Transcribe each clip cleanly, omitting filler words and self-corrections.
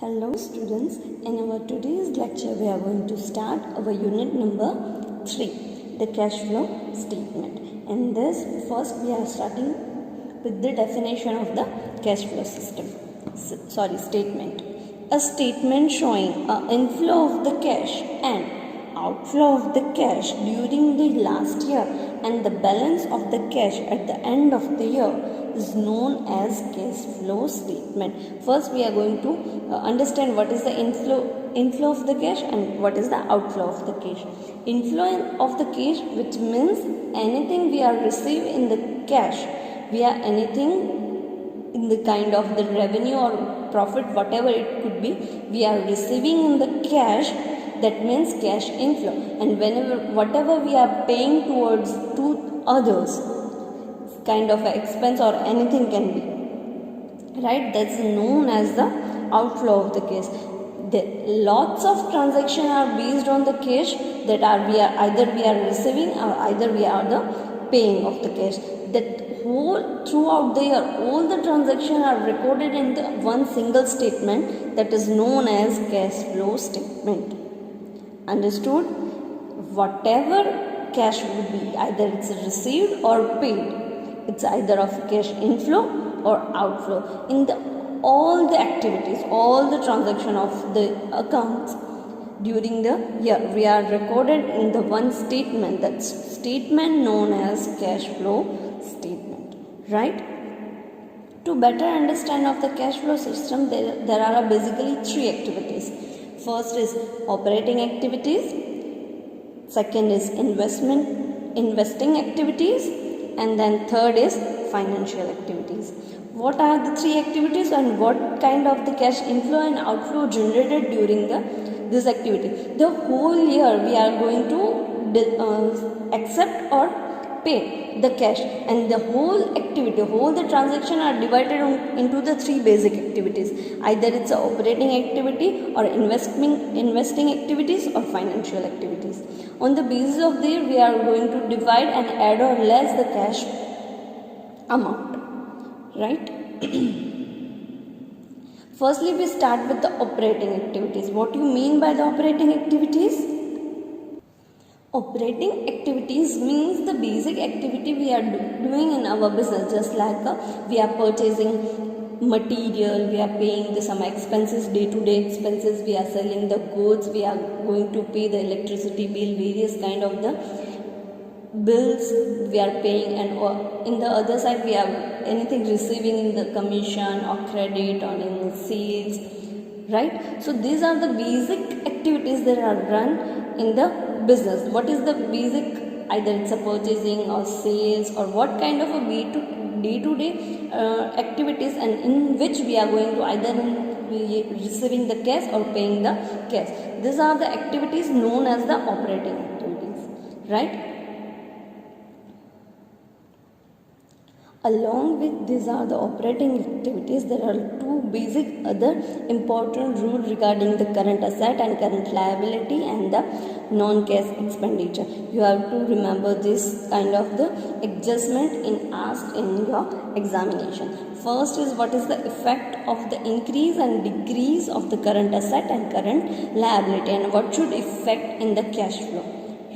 Hello students, in our today's lecture we are going to start our unit number 3, the cash flow statement. In this, first we are starting with the definition of the cash flow statement. A statement showing an inflow of the cash and outflow of the cash during the last year and the balance of the cash at the end of the year is known as cash flow statement. First we are going to understand what is the inflow of the cash and what is the outflow of the cash. Inflow of the cash, which means anything we are receiving in the cash, we are anything in the kind of the revenue or profit, whatever it could be, we are receiving in the cash. That means cash inflow. And whatever we are paying towards to others, kind of an expense or anything can be, right? That's known as the outflow of the cash. Lots of transactions are based on the cash that either we are receiving or either we are the paying of the cash. That throughout the year, all the transactions are recorded in the one single statement that is known as cash flow statement. Understood? Whatever cash would be, either it's received or paid, it's either of cash inflow or outflow. In all the activities, all the transaction of the accounts during the year, we are recorded in the one statement, that's statement known as cash flow statement, right? To better understand of the cash flow system, there are basically 3 activities. First is operating activities, second is investing activities, and then third is financial activities. What are the 3 activities and what kind of the cash inflow and outflow generated during this activity? The whole year we are going to accept or pay the cash, and the whole activity, all the transaction are divided into the 3 basic activities. Either it's an operating activity or investing activities or financial activities. On the basis of this, we are going to divide and add or less the cash amount, right? Firstly, we start with the operating activities. What do you mean by the operating activities? Operating activities means the basic activity we are doing in our business, just like we are purchasing material, we are paying some expenses, day-to-day expenses, we are selling the goods, we are going to pay the electricity bill, various kind of the bills we are paying, and in the other side we are anything receiving in the commission or credit or in sales, right? So these are the basic activities that are run in the business. What is the basic? Either it's a purchasing or sales or what kind of a day-to-day activities, and in which we are going to either receiving the cash or paying the cash. These are the activities known as the operating activities, right? Along with these are the operating activities, there are 2 basic other important rules regarding the current asset and current liability and the non-cash expenditure. You have to remember this kind of the adjustment asked in your examination. First is what is the effect of the increase and decrease of the current asset and current liability, and what should affect in the cash flow,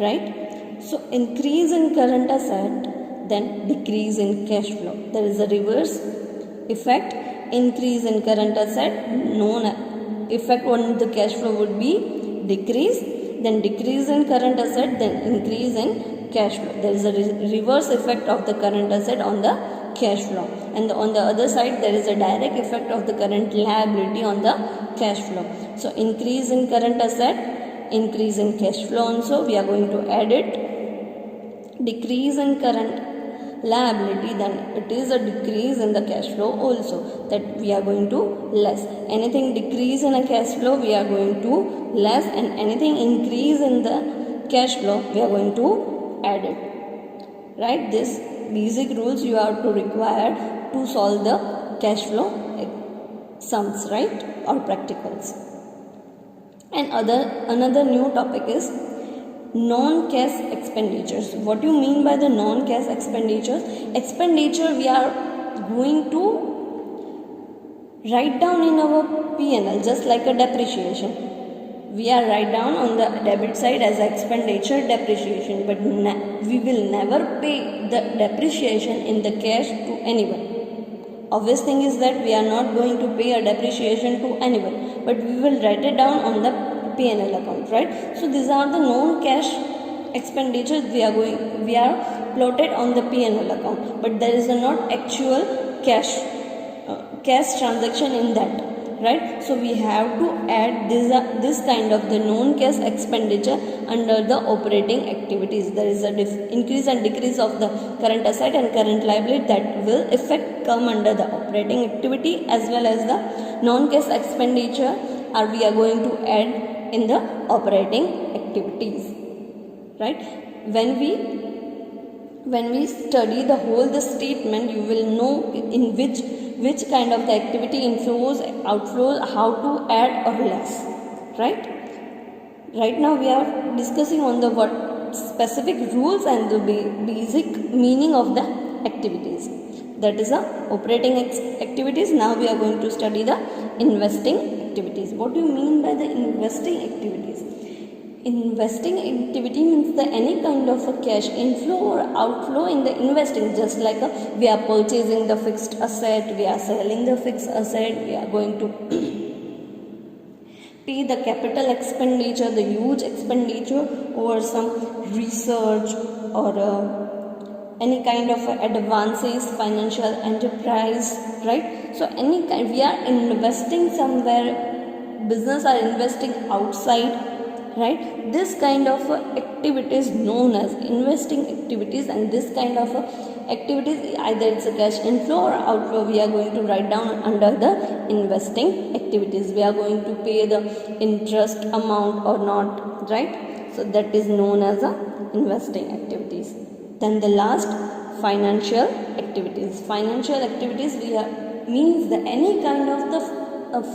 right? So increase in current asset, then decrease in cash flow. There is a reverse effect. Increase in current asset, known effect on the cash flow would be decrease, then decrease in current asset, then increase in cash flow. There is a reverse effect of the current asset on the cash flow, and on the other side there is a direct effect of the current liability on the cash flow. So increase in current asset, increase in cash flow also, we are going to add it. Decrease in current liability, then it is a decrease in the cash flow also, that we are going to less. Anything decrease in a cash flow we are going to less, and anything increase in the cash flow we are going to add it, right? This basic rules you are to require to solve the cash flow sums, right, or practicals. And another new topic is non-cash expenditures. What do you mean by the non-cash expenditures? Expenditure we are going to write down in our P&L just like a depreciation. We are write down on the debit side as expenditure depreciation, but we will never pay the depreciation in the cash to anyone. Obvious thing is that we are not going to pay a depreciation to anyone, but we will write it down on the P&L account, right? So these are the known cash expenditures we are plotted on the P&L account, but there is not actual cash transaction in that, right? So we have to add this kind of the known cash expenditure under the operating activities. There is a increase and decrease of the current asset and current liability that will come under the operating activity, as well as the non-cash expenditure we are going to add in the operating activities, right? When we study the whole statement, you will know in which kind of the activity inflows, outflows, how to add or less, right? Right now we are discussing on the what specific rules and the basic meaning of the activities. That is the operating activities. Now we are going to study the investing activities. What do you mean by the investing activities? Investing activity means any kind of a cash inflow or outflow in the investing, just like we are purchasing the fixed asset, we are selling the fixed asset, we are going to pay the capital expenditure, the huge expenditure over some research or any kind of advances, financial enterprise, right? So any kind, we are investing somewhere, business are investing outside, right? This kind of activity is known as investing activities, and this kind of activities, either it's a cash inflow or outflow, we are going to write down under the investing activities. We are going to pay the interest amount or not, right? So that is known as investing activities. Then the last, financial activities. Financial activities means that any kind of the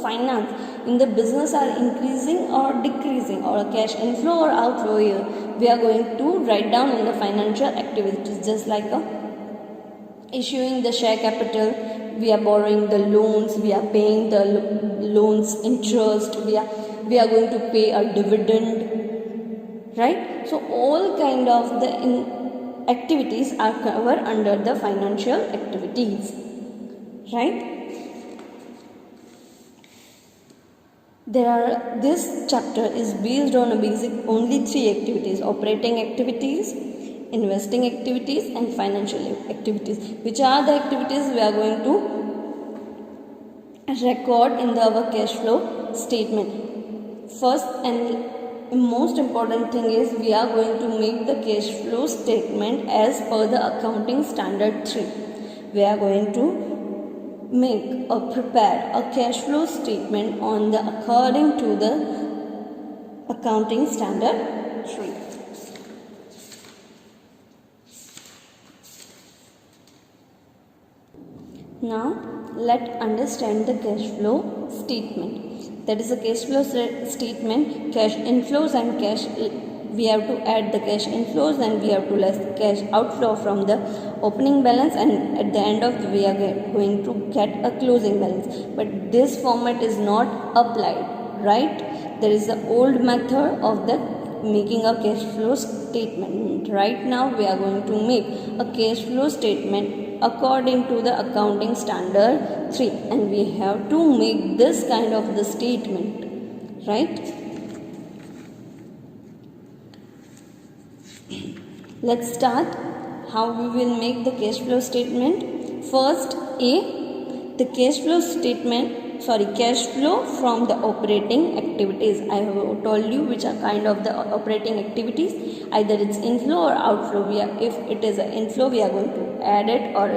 finance in the business are increasing or decreasing, or a cash inflow or outflow here, we are going to write down in the financial activities, just like issuing the share capital, we are borrowing the loans, we are paying the loans interest, we are going to pay a dividend, right? So all kind of the activities are covered under the financial activities, right? This chapter is based on only 3 activities: operating activities, investing activities, and financial activities. Which are the activities we are going to record in our cash flow statement? First and most important thing is we are going to make the cash flow statement as per the accounting standard 3. We are going to make or prepare a cash flow statement according to the accounting standard 3. Now let's understand the cash flow statement. That is a cash flow statement, cash inflows and cash, we have to add the cash inflows and we have to less cash outflow from the opening balance, and at the end of we are going to get a closing balance. But this format is not applied, right? There is the old method of the making a cash flow statement. Right now we are going to make a cash flow statement according to the accounting standard 3, and we have to make this kind of the statement, right? Let's start how we will make the cash flow statement. First, the cash flow from the operating activities. I have told you which are kind of the operating activities. Either it's inflow or outflow. If it is an inflow, we are going to add it, or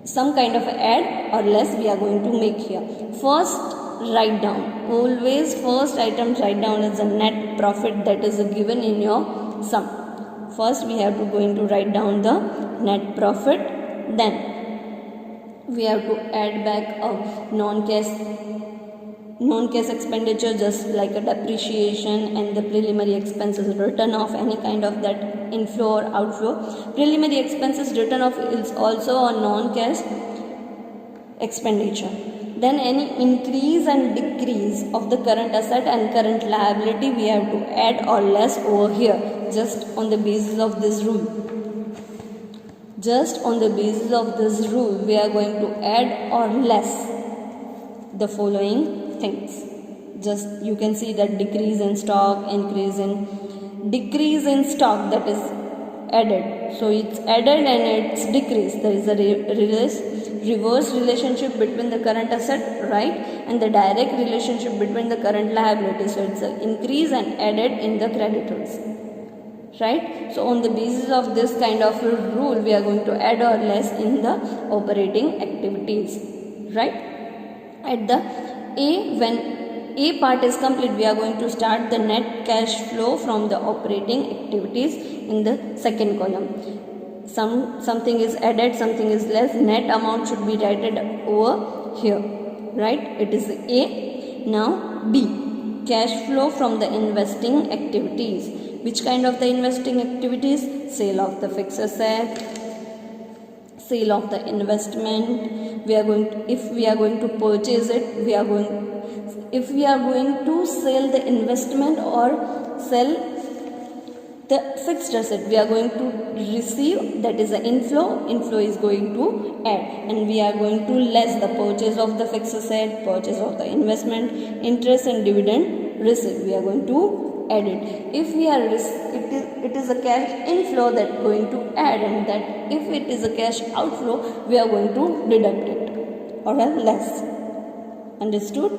some kind of add or less we are going to make here. First, write down. Always first item write down is the net profit that is given in your sum. First we have to going to write down the net profit, then we have to add back a non-cash expenditure, just like a depreciation and the preliminary expenses written off, any kind of that inflow or outflow. Preliminary expenses written off is also a non-cash expenditure. Then any increase and decrease of the current asset and current liability we have to add or less over here, just on the basis of this rule. Just on the basis of this rule we are going to add or less the following things. Just you can see that decrease in stock, decrease in stock, that is added. So it's added and it's decreased. There is a reverse relationship between the current asset, right, and the direct relationship between the current liability. So it's an increase and added in the creditors, right. So on the basis of this kind of rule we are going to add or less in the operating activities, right. At the when A part is complete, we are going to start the net cash flow from the operating activities in the second column. Something is added, something is less, net amount should be written over here, right. It is A. Now B, cash flow from the investing activities. Which kind of the investing activities? Sale of the fixed asset, sale of the investment. If we are going to purchase it, if we are going to sell the investment or sell the fixed asset, we are going to receive, that is the inflow is going to add, and we are going to less the purchase of the fixed asset, purchase of the investment, interest and dividend received, we are going to add it. If we are it is a cash inflow that going to add, and that if it is a cash outflow we are going to deduct it or less. Understood?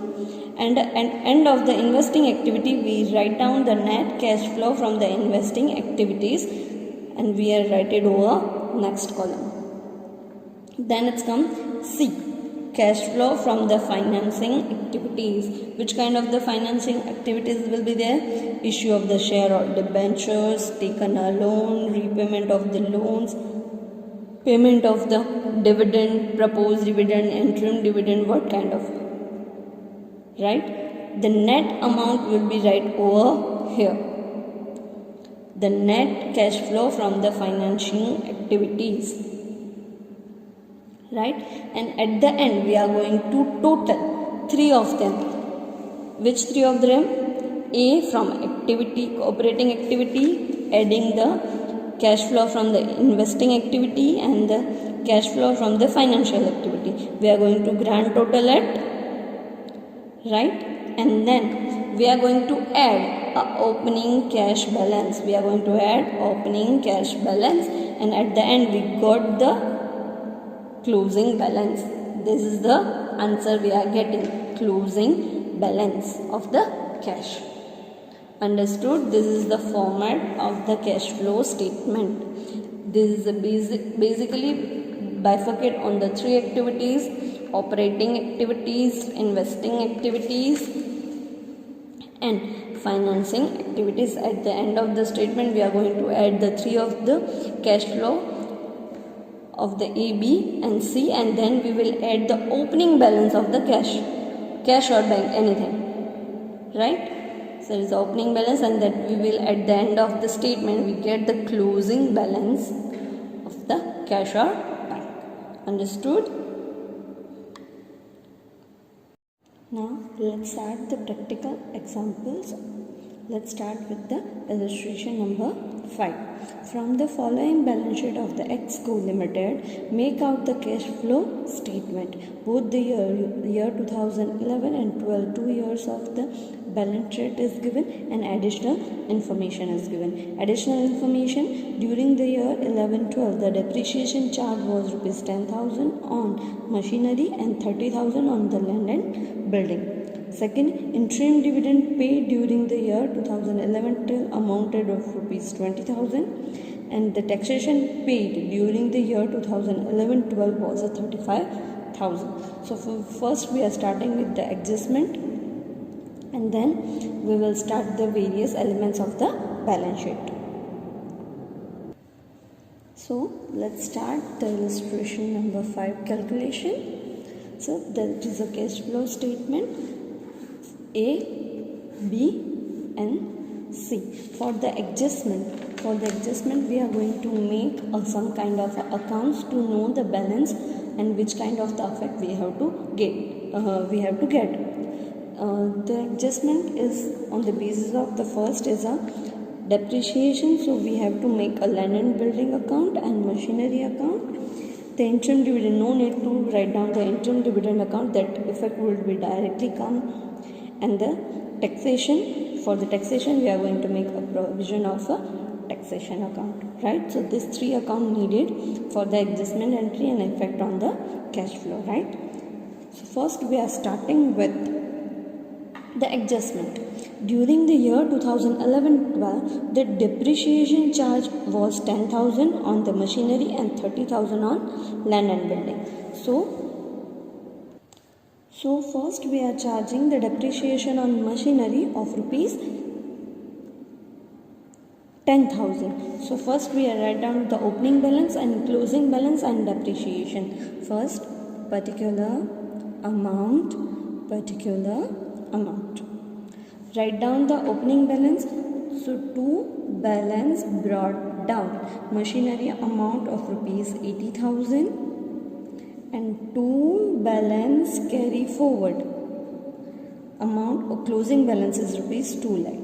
And at end of the investing activity we write down the net cash flow from the investing activities, and we are write it over next column. Then it's come C, cash flow from the financing activities. Which kind of the financing activities will be there? Issue of the share or debentures, taken a loan, repayment of the loans, payment of the dividend, proposed dividend, interim dividend, what kind of, right. The net amount will be right over here, the net cash flow from the financing activities, right. And at the end we are going to total three of them. Which three of them? A, from activity, operating activity, adding the cash flow from the investing activity and the cash flow from the financial activity. We are going to grand total it, right. And then we are going to add a opening cash balance. We are going to add opening cash balance, and at the end we got the closing balance. This is the answer we are getting, closing balance of the cash. Understood? This is the format of the cash flow statement. This is a basically bifurcate on the three activities: operating activities, investing activities and financing activities. At the end of the statement we are going to add the three of the cash flow of the A, B and C, and then we will add the opening balance of the cash or bank, anything, right. So there is the opening balance, and that we will at the end of the statement we get the closing balance of the cash or bank. Understood? Now let's start the practical examples. Let's start with the illustration number 5. From the following balance sheet of the X-Co Limited, make out the cash flow statement. Both the year 2011 and 12, 2 years of the balance sheet is given and additional information is given. Additional information: during the year 11-12, the depreciation charge was rupees 10,000 on machinery and 30,000 on the land and building. Second, interim dividend paid during the year 2011 till amounted of rupees 20,000, and the taxation paid during the year 2011-12 was 35,000. So first we are starting with the adjustment, and then we will start the various elements of the balance sheet. So let's start the illustration number 5 calculation. So that is a cash flow statement. A, B and C. For the adjustment we are going to make some kind of accounts to know the balance and which kind of the effect we have to get. The adjustment is on the basis of the first is a depreciation, so we have to make a land and building account and machinery account. The interim dividend, no need to write down the interim dividend account, that effect will be directly come. And the taxation, for the taxation we are going to make a provision of a taxation account, right? So these three accounts needed for the adjustment entry and effect on the cash flow, right? So first we are starting with the adjustment. During the year 2011-12, the depreciation charge was 10,000 on the machinery and 30,000 on land and building. So first we are charging the depreciation on machinery of rupees 10,000. So first we are write down the opening balance and closing balance and depreciation. First, particular amount. Write down the opening balance. So to balance brought down, machinery amount of rupees 80,000 and to balance carry forward amount of closing balance is rupees 2 lakh.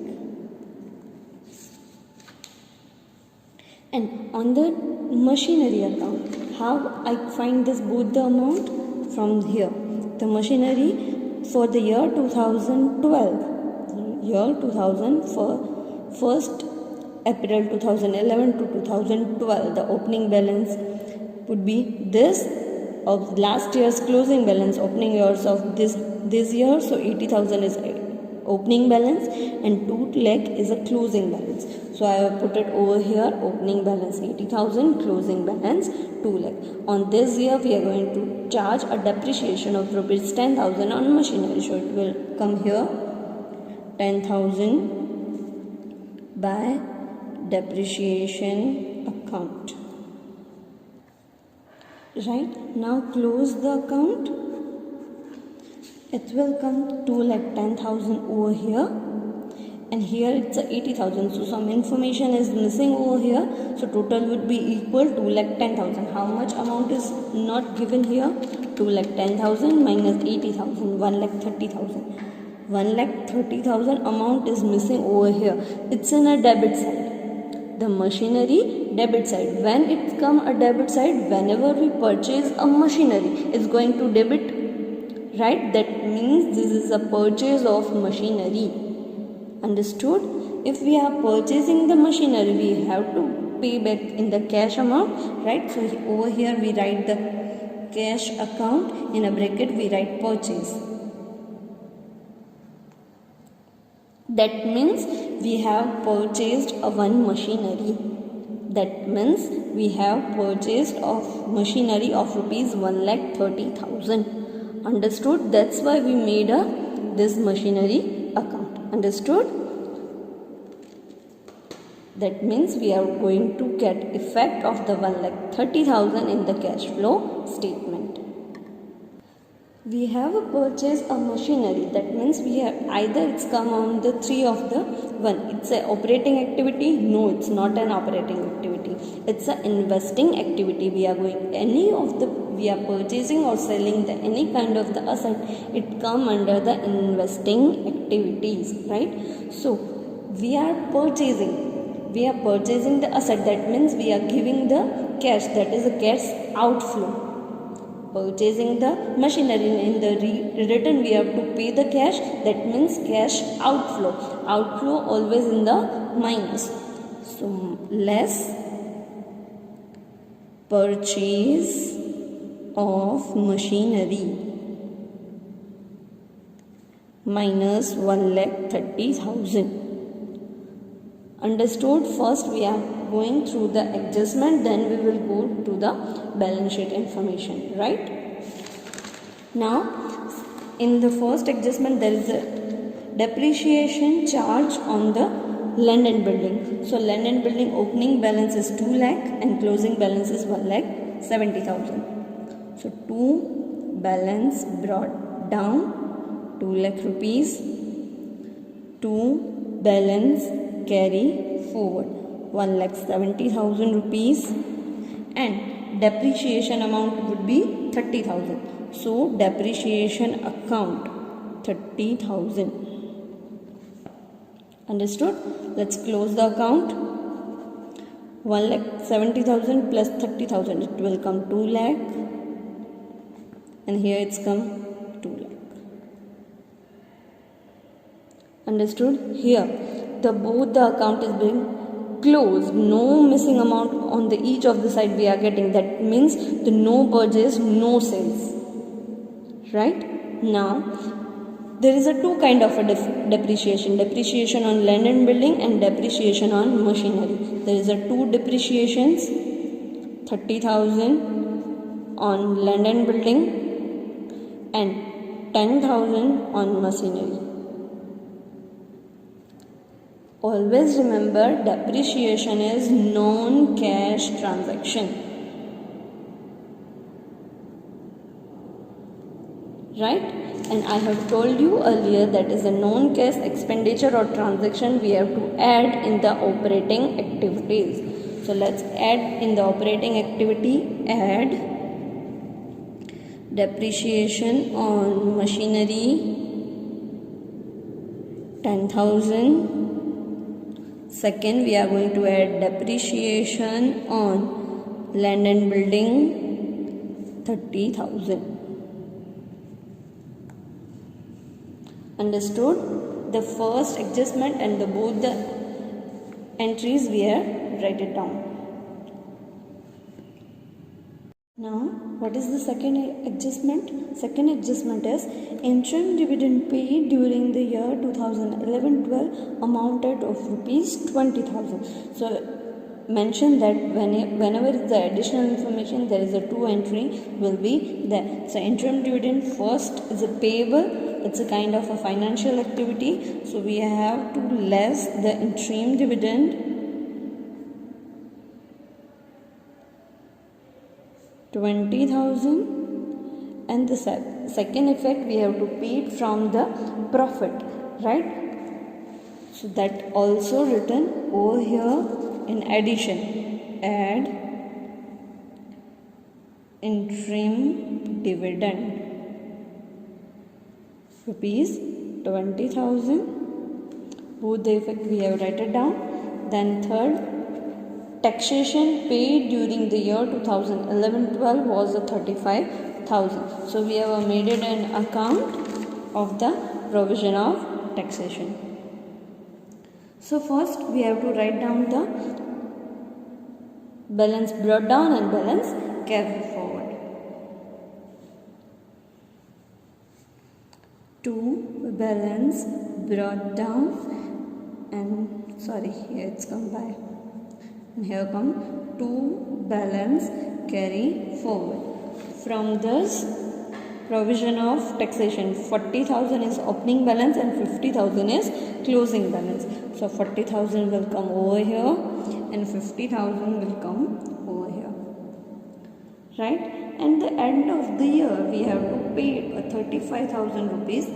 And on the machinery account, how I find this both the amount? From here, the machinery for the year 2012, first April 2011 to 2012, the opening balance would be this of last year's closing balance, opening years of this year. So 80,000 is opening balance and 2 lakh is a closing balance. So I have put it over here, opening balance 80,000, closing balance 2 lakh. On this year we are going to charge a depreciation of rupees 10,000 on machinery. So it will come here 10,000 by depreciation account. Right, now close the account. It will come 2,10,000 over here, and here it's a 80,000. So some information is missing over here. So total would be equal 2,10,000. How much amount is not given here? 2,10,000 minus 80,000, 1,30,000. 1,30,000 amount is missing over here. It's in a debit side. The machinery debit side. When it come a debit side, whenever we purchase a machinery, it's going to debit, right? That means this is a purchase of machinery. Understood? If we are purchasing the machinery, we have to pay back in the cash amount, right? So over here we write the cash account, in a bracket we write purchase. That means we have purchased one machinery. That means we have purchased of machinery of rupees 1,30,000. Understood? That's why we made this machinery account. Understood? That means we are going to get effect of the 1,30,000 in the cash flow statement. We have purchased a machinery. That means we have either it's come on the three of the one. It's an operating activity. No, it's not an operating activity. It's an investing activity. We are purchasing or selling any kind of the asset. It come under the investing activities, right? So we are purchasing the asset. That means we are giving the cash. That is a cash outflow. Purchasing the machinery, in the return we have to pay the cash. That means cash outflow. Outflow always in the minus. So less purchase of machinery minus 1,30,000. Understood? First we are going through the adjustment, then we will go to the balance sheet information, right? Now in the first adjustment there is a depreciation charge on the land and building. So land and building opening balance is 2 lakh and closing balance is 1,70,000. So 2 balance brought down 2 lakh rupees, 2 balance carry forward 1,70,000 rupees, and depreciation amount would be 30,000. So depreciation account 30,000. Understood? Let's close the account. 1,70,000 plus 30,000, it will come 2 lakh, and here it's come 2 lakh. Understood? Here both the account is being closed, no missing amount on the each of the side we are getting. That means the no purchase, no sales. Right? Now there is a two kind of a depreciation on land and building and depreciation on machinery. There is a two depreciations, 30,000 on land and building and 10,000 on machinery. Always remember, depreciation is non-cash transaction. Right? And I have told you earlier that is a non-cash expenditure or transaction we have to add in the operating activities. So let's add in the operating activity, add depreciation on machinery 10,000. Second, we are going to add depreciation on land and building 30,000. Understood? The first adjustment and both the entries we have write it down. Now, what is the second adjustment? Second adjustment is interim dividend paid during the year 2011-12 amounted of rupees 20,000. So, mention that whenever the additional information, there is a two entry will be there. So, interim dividend first is a payable. It's a kind of a financial activity. So, we have to less the interim dividend 20,000, and the second effect we have to pay it from the profit, right? So that also written over here in addition. Add interim dividend rupees 20,000. Both the effect we have written down. Then third, taxation paid during the year 2011-12 was 35,000. So we have made it an account of the provision of taxation. So first we have to write down the balance brought down and balance carried forward. To balance brought down and here it's come by. And here come to balance carry forward. From this provision of taxation, 40,000 is opening balance and 50,000 is closing balance. So 40,000 will come over here and 50,000 will come over here. Right? And the end of the year we have to pay a 35,000 rupees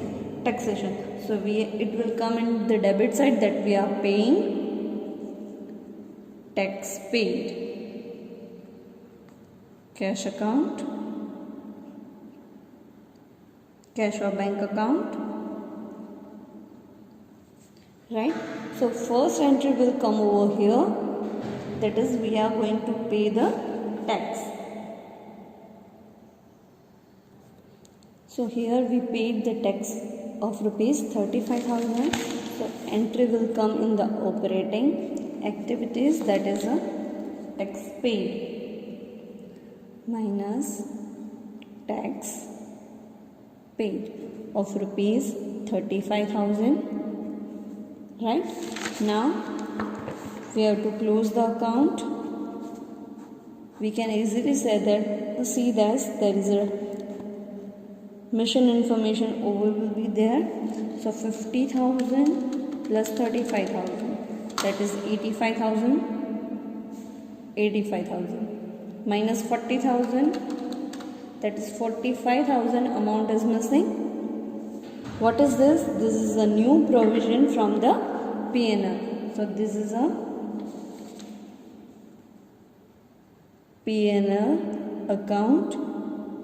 taxation. So it will come in the debit side that we are paying tax paid. Cash account, cash or bank account. Right? So first entry will come over here. That is, we are going to pay the tax. So here we paid the tax of rupees 35,000. So entry will come in the operating activities, that is a tax paid minus tax paid of rupees 35,000. Right? Now we have to close the account. We can easily say that, see that there is a mission information over will be there. So 50,000 plus 35,000, that is 85,000. 85,000 minus 40,000, that is 45,000 amount is missing. What is this? This is a new provision from the P&L. So this is a P&L account,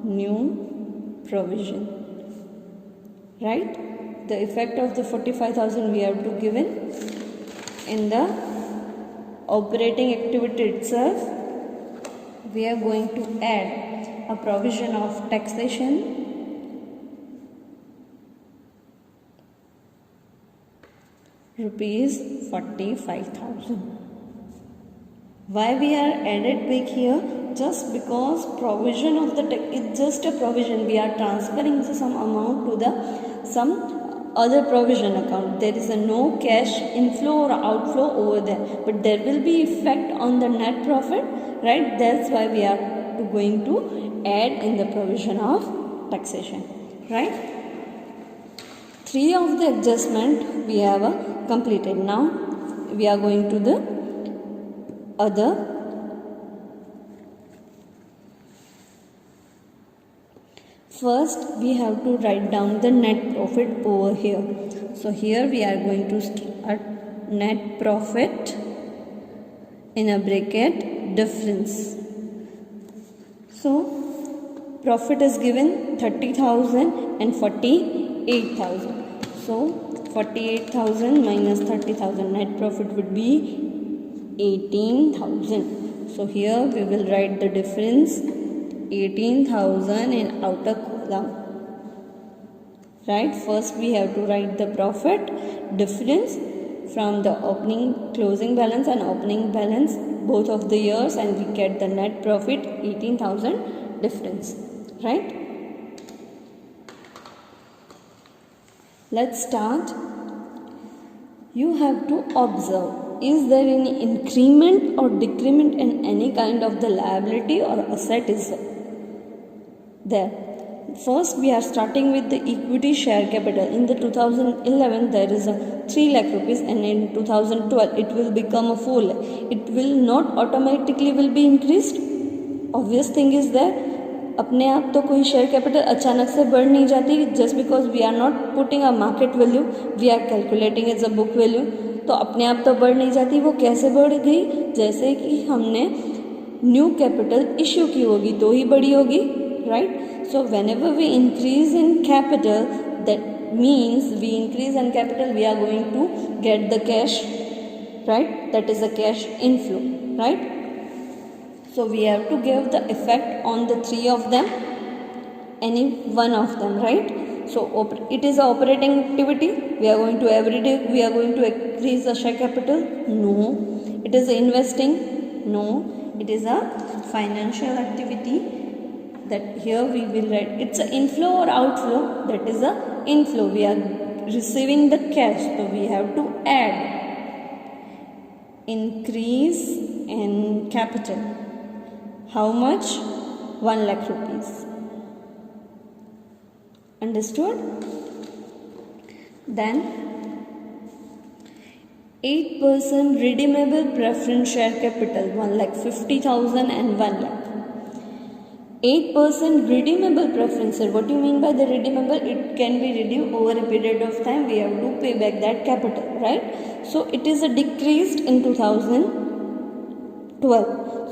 new provision. Right? The effect of the 45,000 we have to given in the operating activity itself. We are going to add a provision of taxation rupees 45,000. Why we are added back here? Just because provision of the it's just a provision. We are transferring some amount to the some other provision account. There is a no cash inflow or outflow over there, but there will be effect on the net profit, right? That's why we are going to add in the provision of taxation, right? 3 of the adjustment we have completed. Now we are going to the other. First we have to write down the net profit over here. So here we are going to start net profit in a bracket difference. So profit is given 30,000 and 48,000. So 48,000 minus 30,000, net profit would be 18,000. So here we will write the difference 18,000 in outer column. Right? First we have to write the profit difference from the opening closing balance and opening balance both of the years, and we get the net profit 18,000 difference. Right? Let's start. You have to observe, is there any increment or decrement in any kind of the liability or asset is there. First we are starting with the equity share capital. In the 2011 there is a 3 lakh rupees, and in 2012 it will become a 4 lakh. It will not automatically will be increased. Obvious thing is there. अपने आप तो कोई share capital अचानक से बढ़ नहीं जाती. Just because we are not putting a market value, we are calculating as a book value. तो अपने आप तो बढ़ नहीं जाती. वो कैसे बढ़ गई? जैसे कि हमने न्यू कैपिटल इश्यू की होगी तो ही बढ़ी होगी. Right? So whenever we increase in capital, that means we increase in capital, we are going to get the cash, right? That is the cash inflow, right? So we have to give the effect on the 3 of them, any one of them, right? So it is a operating activity. We are going to every day we are going to increase the share capital. No. It is investing. No. It is a financial activity. That here we will write it's an inflow or outflow. That is a inflow. We are receiving the cash, so we have to add increase in capital. How much? 1 lakh rupees. Understood? Then 8% redeemable preference share capital, 1,50,000 and 1 lakh. 8% redeemable preference share. What do you mean by the redeemable? It can be redeemed over a period of time. We have to pay back that capital, right? So it is a decreased in 2012.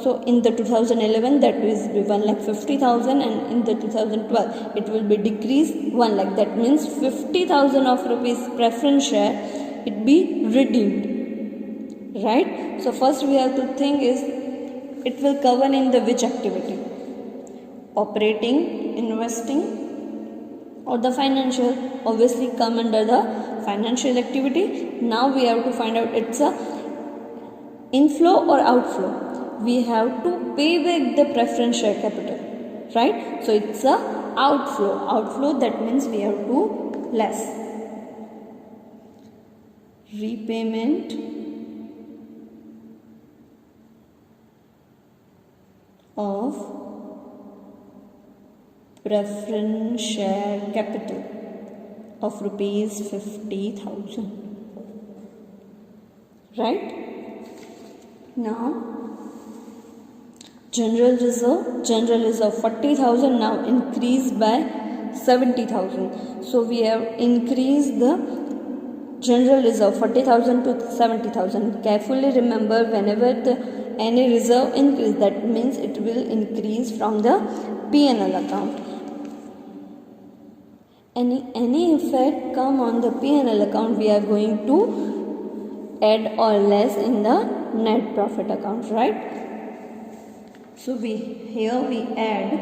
So in the 2011 that is 1,50,000, and in the 2012 it will be decreased 1 lakh. That means 50,000 of rupees preference share it be redeemed, right? So first we have to think is it will cover in the which activity? Operating, investing, or the financial. Obviously come under the financial activity. Now we have to find out it's a inflow or outflow. We have to pay back the preference share capital, right? So it's a outflow. Outflow, that means we have to less repayment of preference share capital of rupees 50,000. Right? Now general reserve 40,000 now increased by 70,000. So we have increased the general reserve 40,000 to 70,000. Carefully remember, whenever the any reserve increase, that means it will increase from the P&L account. Any effect come on the P&L account, we are going to add or less in the net profit account, right? So here we add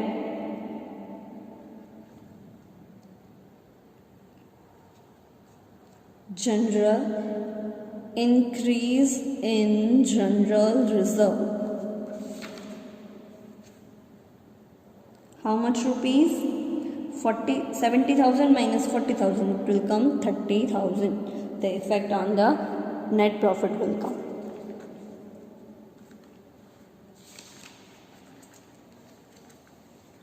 general, increase in general reserve. How much rupees? 70,000 minus 40,000, it will come 30,000. The effect on the net profit will come.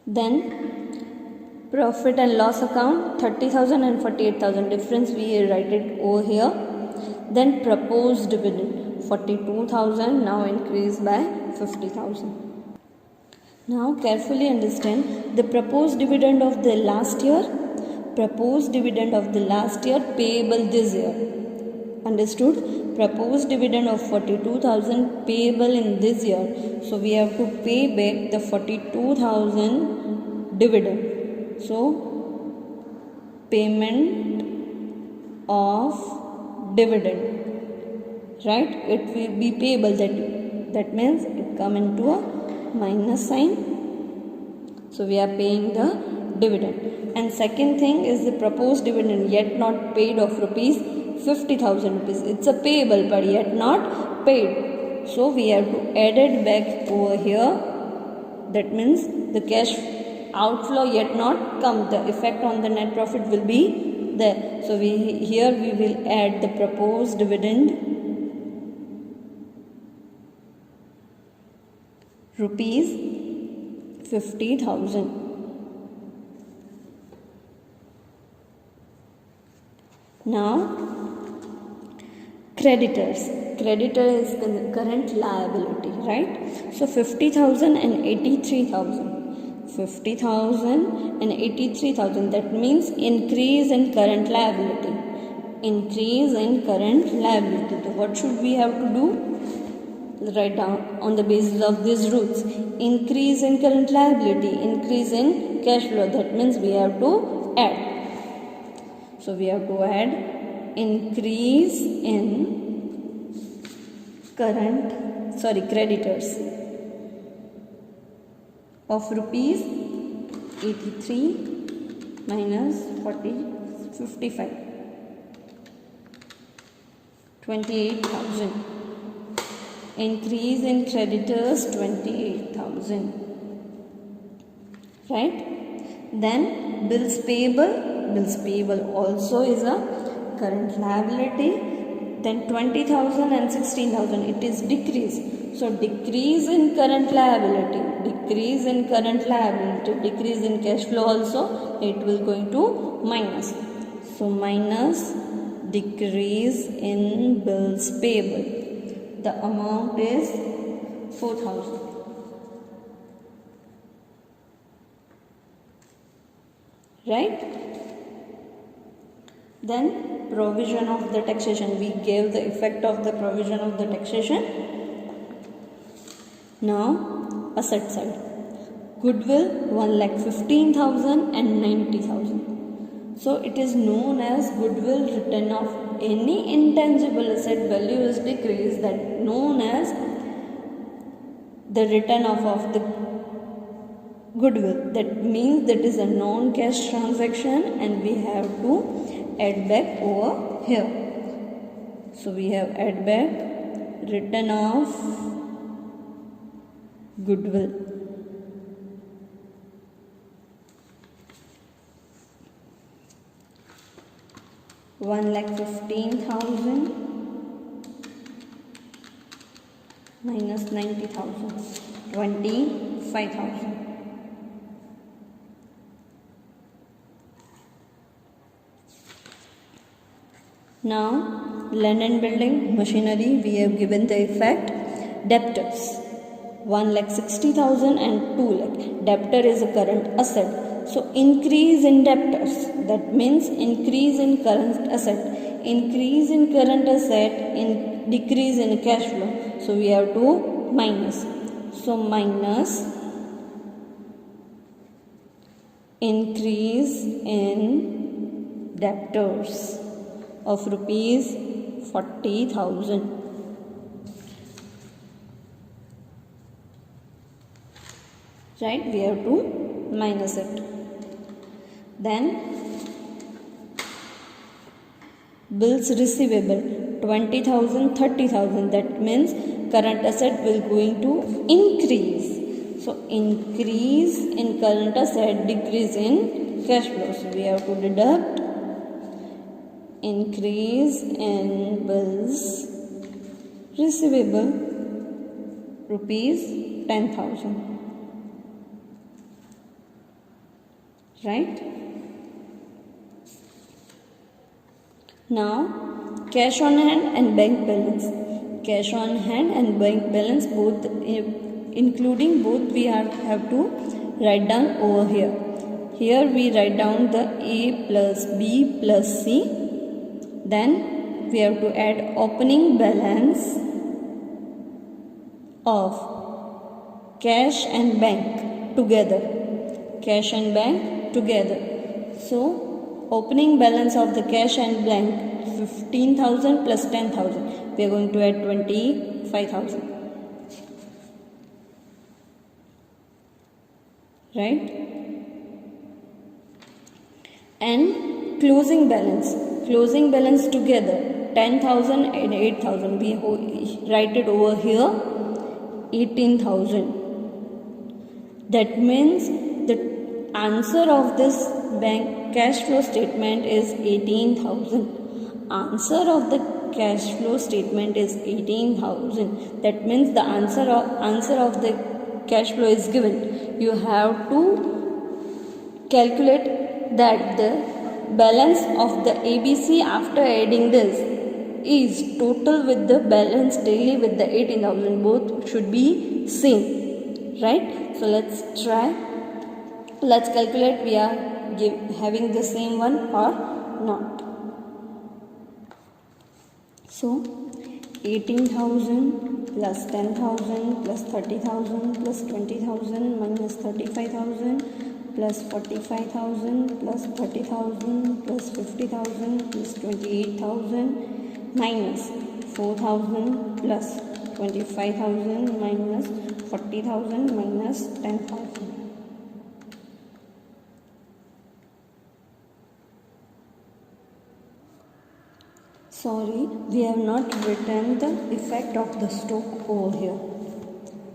Then profit and loss account, 30,000 and 48,000 difference, we write it over here. Then proposed dividend, 42,000 now increased by 50,000. Now carefully understand the proposed dividend of the last year, payable this year. Understood? Proposed dividend of 42,000 payable in this year. So we have to pay back the 42,000 dividend. So payment of dividend, right? It will be payable. That means it come into a minus sign. So we are paying the dividend. And second thing is the proposed dividend yet not paid of rupees 50,000 rupees. It's a payable but yet not paid. So we have to add it back over here. That means the cash outflow yet not come. The effect on the net profit will be there. So here we will add the proposed dividend rupees 50,000. Now creditors. Creditor is current liability, right? So 50,000 and 83,000. 50,000 and 83,000. That means increase in current liability. Increase in current liability. So what should we have to do? Write down on the basis of these rules. Increase in current liability, increase in cash flow. That means we have to add. So we have to add increase in creditors of rupees 83 minus 55. 28,000. Increase in creditors 28,000, right? Then bills payable also is a current liability. Then 20,000 and 16,000, it is decrease. So decrease in current liability, decrease in cash flow also, it will going to minus. So minus decrease in bills payable. The amount is 4,000. Right? Then provision of the taxation. We gave the effect of the provision of the taxation. Now asset side. Goodwill 1,15,000 and 90,000. So it is known as goodwill written off. Any intangible asset value is decreased, that known as the written off of the goodwill. That means that is a non-cash transaction and we have to add back over here. So we have add back written off goodwill. $1,15,000 minus 90,000, 25,000. Now land and building machinery, we have given the effect. Debtors 1,60,000 and 2 lakh. Debtor is a current asset. So increase in debtors, that means increase in current asset. Increase in current asset, in decrease in cash flow. So we have to minus. So minus increase in debtors of rupees 40,000. Right, we have to minus it. Then bills receivable 20,000, 30,000. That means current asset will going to increase. So increase in current asset, decrease in cash flow. So we have to deduct increase in bills receivable rupees 10,000. Right? Now cash on hand and bank balance. Cash on hand and bank balance both, including both, we have to write down over here. Here we write down the A plus B plus C. Then we have to add opening balance of cash and bank together. Cash and bank together. So opening balance of the cash and bank 15,000 plus 10,000. We are going to add 25,000. Right? And closing balance. Closing balance together 10,000 and 8,000. We write it over here 18,000. That means the answer of this bank cash flow statement is 18,000. Answer of the cash flow statement is 18,000. That means the answer of the cash flow is given. You have to calculate that the balance of the ABC after adding this is total with the balance daily with the 18,000. Both should be same. Right? So let's try. Let's calculate we are having the same one or not. So 18,000 plus 10,000 plus 30,000 plus 20,000 minus 35,000 plus 45,000 plus 30,000 plus 50,000 plus 28,000 minus 4,000 plus 25,000 minus 40,000 minus 10,000. Sorry, we have not written the effect of the stock over here.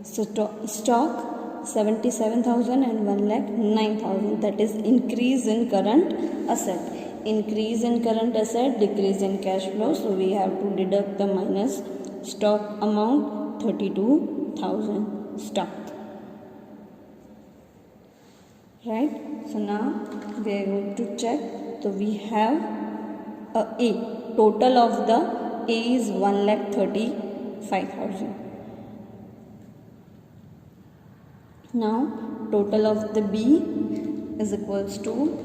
So stock 77,000 and 1,09,000. That is increase in current asset. Increase in current asset, decrease in cash flow. So we have to deduct the minus stock amount 32,000 stock. Right? So now we are going to check. So we have A. Total of the A is 1,35,000. Now total of the B is equals to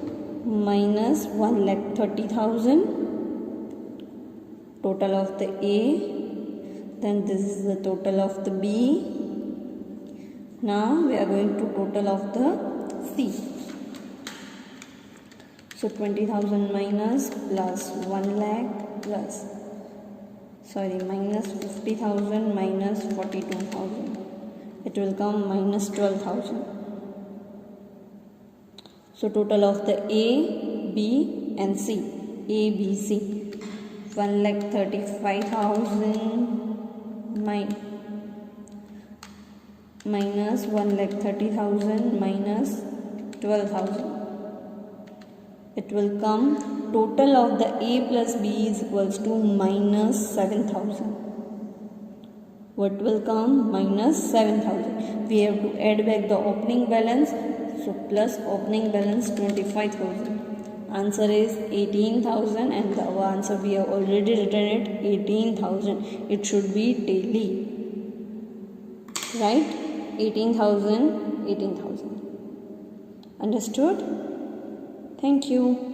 minus 1,30,000. Total of the A. Then this is the total of the B. Now we are going to total of the C. So 20,000 minus plus 1 lakh plus minus 50,000 minus 42,000. It will come minus 12,000. So total of the A, B and C. A, B, C. 1,35,000 minus 1,30,000 minus 12,000. It will come total of the A plus B is equals to minus 7,000. What will come? Minus 7,000. We have to add back the opening balance. So plus opening balance 25,000. Answer is 18,000 and the answer we have already written it 18,000. It should be daily. Right? 18,000, 18,000. Understood? Thank you.